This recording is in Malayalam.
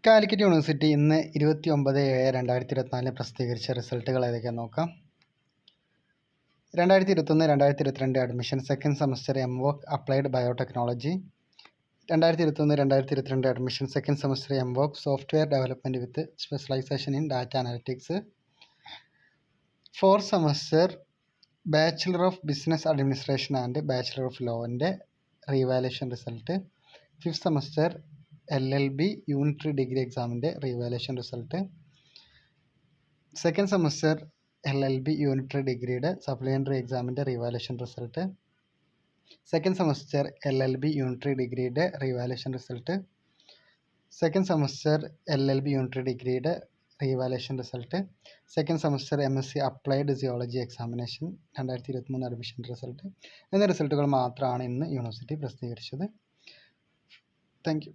കാലിക്കറ്റ് യൂണിവേഴ്സിറ്റി ഇന്ന് 29/7/2024 പ്രസിദ്ധീകരിച്ച റിസൾട്ടുകൾ ഏതൊക്കെയാണെന്ന് നോക്കാം. 2021-2022 admission second semester M Voc applied biotechnology. 2021-2022 admission second semester M Voc software development with specialisation in data analytics. Fourth semester bachelor of business administration and bachelor of ലോൻ്റെ revaluation result. Fifth semester LLB unitary degree എക്സാമിൻ്റെ revaluation result. Second semester LLB unitary ഡിഗ്രിയുടെ സപ്ലിമെൻ്ററി എക്സാമിൻ്റെ revaluation result. Second semester LLB unitary ഡിഗ്രിയുടെ revaluation result. Second semester LLB unitary ഡിഗ്രിയുടെ revaluation result. Second semester MSc applied geology examination 2023 admission result. എന്ന റിസൾട്ടുകൾ മാത്രമാണ് ഇന്ന് യൂണിവേഴ്സിറ്റി പ്രസിദ്ധീകരിച്ചത്. Thank you.